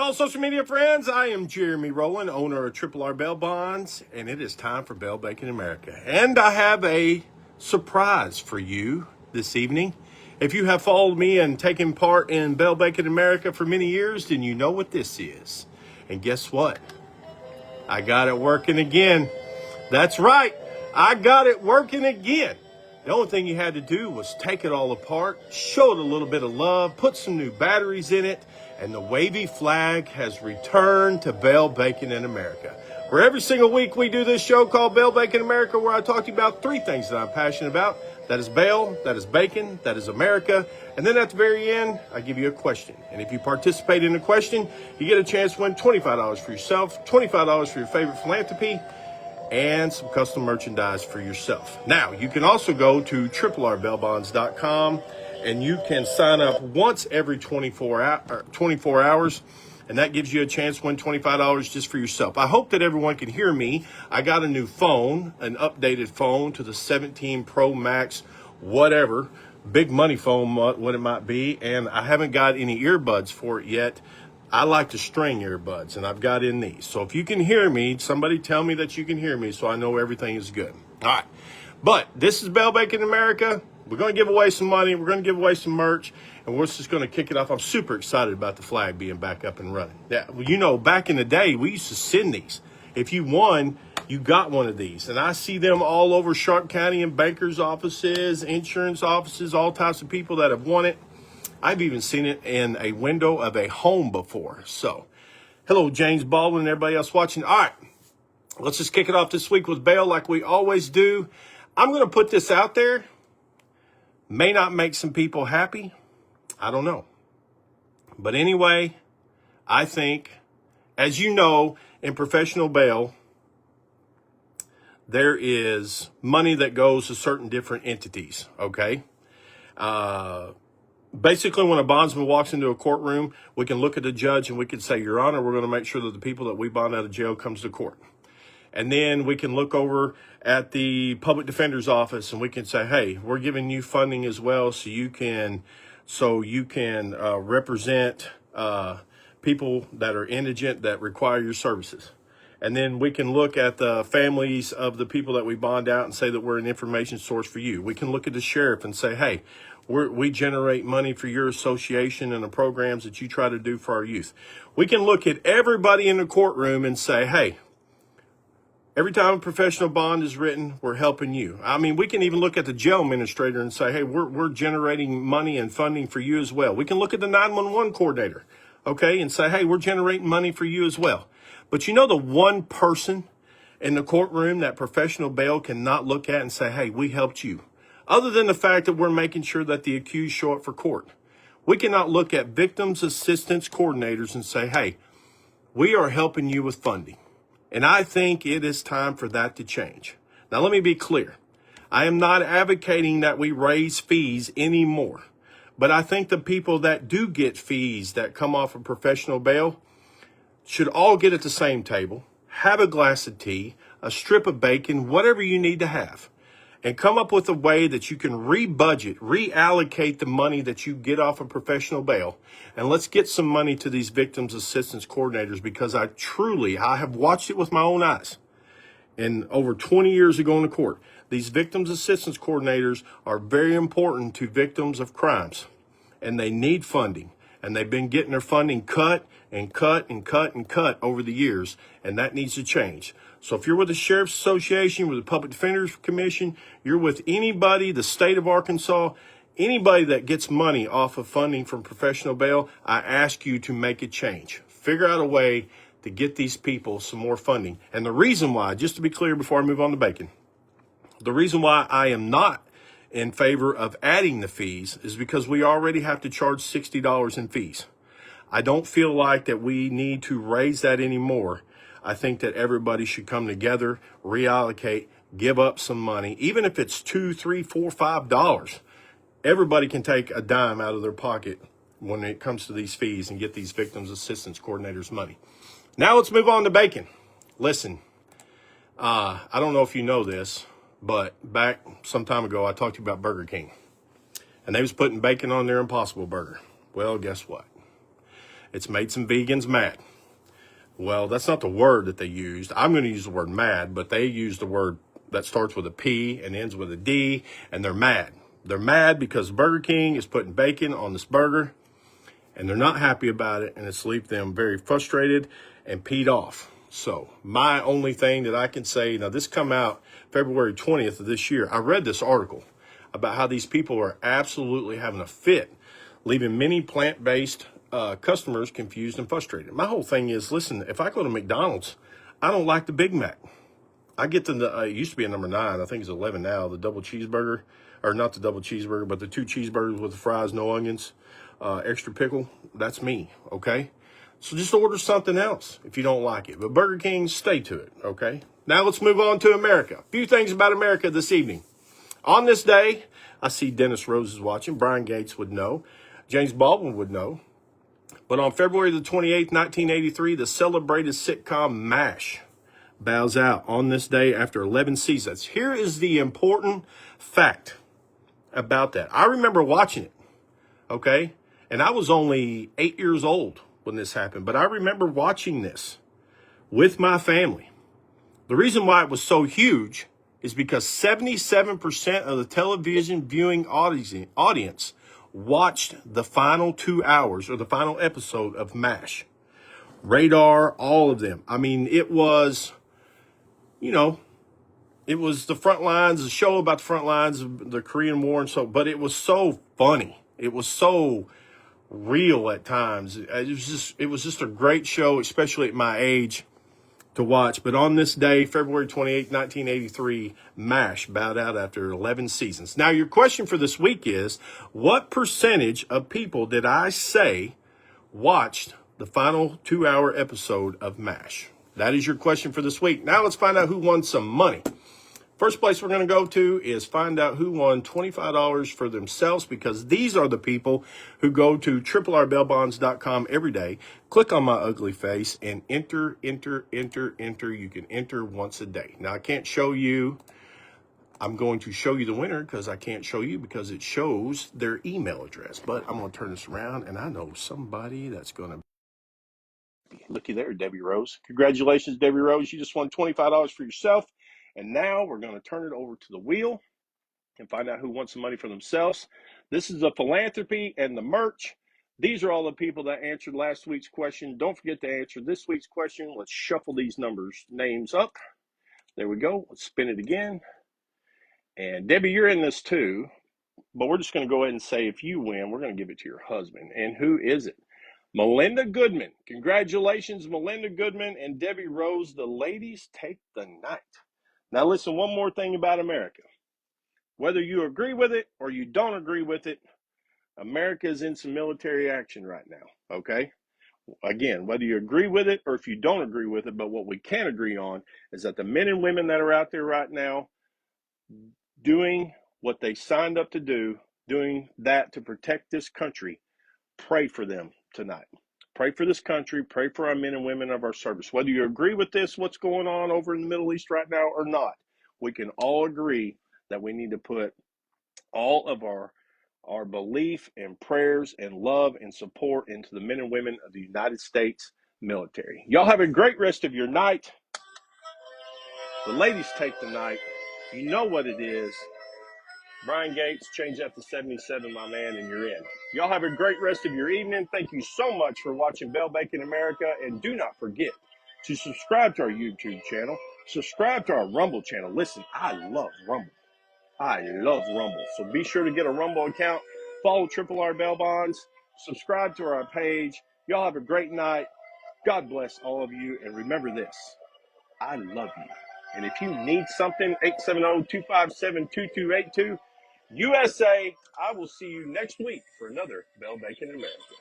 Hello, social media friends. I am Jeremy Rowland, owner of Triple R Bail Bonds, and it is time for Bail Banking America. And I have a surprise for you this evening. If you have followed me and taken part in Bail Banking America for many years, then you know what this is. And guess what? I got it working again. That's right. I got it working again. The only thing you had to do was take it all apart, show it a little bit of love, put some new batteries in it, and the wavy flag has returned to Bail Banking in America. Where every single week we do this show called Bail Banking America, where I talk to you about three things that I'm passionate about. That is bail, that is bacon, that is America. And then at the very end, I give you a question. And if you participate in the question, you get a chance to win $25 for yourself, $25 for your favorite philanthropy, and some custom merchandise for yourself. Now, you can also go to tripleRbailbonds.com and you can sign up once every 24 hours, and that gives you a chance to win $25 just for yourself. I hope that everyone can hear me. I got a new phone, an updated phone to the 17 Pro Max, whatever, big money phone, what it might be, and I haven't got any earbuds for it yet. I like to string earbuds, and I've got in these. So if you can hear me, somebody tell me that you can hear me so I know everything is good. All right. But this is Bail Banking America. We're going to give away some money. We're going to give away some merch, and we're just going to kick it off. I'm super excited about the flag being back up and running. Yeah, well, you know, back in the day, we used to send these. If you won, you got one of these. And I see them all over Sharp County in bankers' offices, insurance offices, all types of people that have won it. I've even seen it in a window of a home before. So, hello, James Baldwin and everybody else watching. All right, let's just kick it off this week with bail like we always do. I'm going to put this out there. May not make some people happy. I don't know. But anyway, I think, as you know, in professional bail, there is money that goes to certain different entities, okay? Basically, when a bondsman walks into a courtroom, we can look at the judge and we can say, Your Honor, we're going to make sure that the people that we bond out of jail comes to court. And then we can look over at the public defender's office and we can say, hey, we're giving you funding as well so you can represent people that are indigent that require your services. And then we can look at the families of the people that we bond out and say that we're an information source for you. We can look at the sheriff and say, hey, we generate money for your association and the programs that you try to do for our youth. We can look at everybody in the courtroom and say, hey, every time a professional bond is written, we're helping you. I mean, we can even look at the jail administrator and say, hey, we're generating money and funding for you as well. We can look at the 911 coordinator, okay, and say, hey, we're generating money for you as well. But you know the one person in the courtroom that professional bail cannot look at and say, hey, we helped you. Other than the fact that we're making sure that the accused show up for court. We cannot look at victims assistance coordinators and say, hey, we are helping you with funding. And I think it is time for that to change. Now, let me be clear. I am not advocating that we raise fees anymore. But I think the people that do get fees that come off of professional bail should all get at the same table, have a glass of tea, a strip of bacon, whatever you need to have, and come up with a way that you can re-budget, reallocate the money that you get off of professional bail. And let's get some money to these victims assistance coordinators, because I have watched it with my own eyes. And over 20 years of going to court, these victims assistance coordinators are very important to victims of crimes, and they need funding. And they've been getting their funding cut and cut and cut and cut over the years, and that needs to change. So if you're with the Sheriff's Association, with the Public Defender's Commission, you're with anybody, the state of Arkansas, anybody that gets money off of funding from professional bail, I ask you to make a change. Figure out a way to get these people some more funding. And the reason why, just to be clear before I move on to bacon, the reason why I am not in favor of adding the fees is because we already have to charge $60 in fees. I don't feel like that we need to raise that anymore. I think that everybody should come together, reallocate, give up some money, even if it's $2, $3, $4, $5. Everybody can take a dime out of their pocket when it comes to these fees and get these victims assistance coordinators money. Now let's move on to bacon. Listen, I don't know if you know this, but back some time ago, I talked to you about Burger King, and they was putting bacon on their Impossible Burger. Well, guess what? It's made some vegans mad. Well, that's not the word that they used. I'm going to use the word mad, but they used the word that starts with a P and ends with a D, and they're mad. They're mad because Burger King is putting bacon on this burger, and they're not happy about it, and it's left them very frustrated and peed off. So my only thing that I can say, now this come out February 20th of this year. I read this article about how these people are absolutely having a fit, leaving many plant-based customers confused and frustrated. My whole thing is, listen, if I go to McDonald's, I don't like the Big Mac. I get it used to be a number 9. I think it's 11 now, the double cheeseburger, or not the double cheeseburger, but the 2 cheeseburgers with the fries, no onions, extra pickle. That's me, okay? So just order something else if you don't like it. But Burger King, stay to it, okay? Now let's move on to America. A few things about America this evening. On this day, I see Dennis Rose is watching. Brian Gates would know. James Baldwin would know. But on February the 28th, 1983, the celebrated sitcom MASH bows out on this day after 11 seasons. Here is the important fact about that. I remember watching it, okay? And I was only 8 years old when this happened, but I remember watching this with my family. The reason why it was so huge is because 77% of the television viewing audience watched the final 2 hours or the final episode of MASH. Radar, all of them. I mean, it was, it was the front lines, a show about the front lines of the Korean War and so, but it was so funny. It was so real at times. It was just a great show, especially at my age, to watch. But on this day, February 28, 1983, MASH bowed out after 11 seasons. Now, your question for this week is, what percentage of people did I say watched the final 2-hour episode of MASH? That is your question for this week. Now let's find out who won some money. First place we're going to go to is find out who won $25 for themselves, because these are the people who go to RRBailBonds.com every day, click on my ugly face, and enter. You can enter once a day. Now, I can't show you. I'm going to show you the winner because I can't show you because it shows their email address. But I'm going to turn this around, and I know somebody that's going to. Looky there, Debbie Rose. Congratulations, Debbie Rose. You just won $25 for yourself. And now we're going to turn it over to the wheel and find out who wants some money for themselves. This is the philanthropy and the merch. These are all the people that answered last week's question. Don't forget to answer this week's question. Let's shuffle these names up. There we go. Let's spin it again. And Debbie, you're in this too. But we're just going to go ahead and say if you win, we're going to give it to your husband. And who is it? Melinda Goodman. Congratulations, Melinda Goodman and Debbie Rose. The ladies take the night. Now listen, one more thing about America. Whether you agree with it or you don't agree with it, America is in some military action right now, okay? Again, whether you agree with it or if you don't agree with it, but what we can agree on is that the men and women that are out there right now doing what they signed up to do, doing that to protect this country, pray for them tonight. Pray for this country. Pray for our men and women of our service. Whether you agree with this, what's going on over in the Middle East right now or not, we can all agree that we need to put all of our belief and prayers and love and support into the men and women of the United States military. Y'all have a great rest of your night. The ladies take the night. You know what it is. Brian Gates, change that to 77, my man, and you're in. Y'all have a great rest of your evening. Thank you so much for watching Bell Bacon America. And do not forget to subscribe to our YouTube channel. Subscribe to our Rumble channel. Listen, I love Rumble. I love Rumble. So be sure to get a Rumble account. Follow R Bell Bonds. Subscribe to our page. Y'all have a great night. God bless all of you. And remember this. I love you. And if you need something, 870-257-2282. USA, I will see you next week for another Bell Bacon America.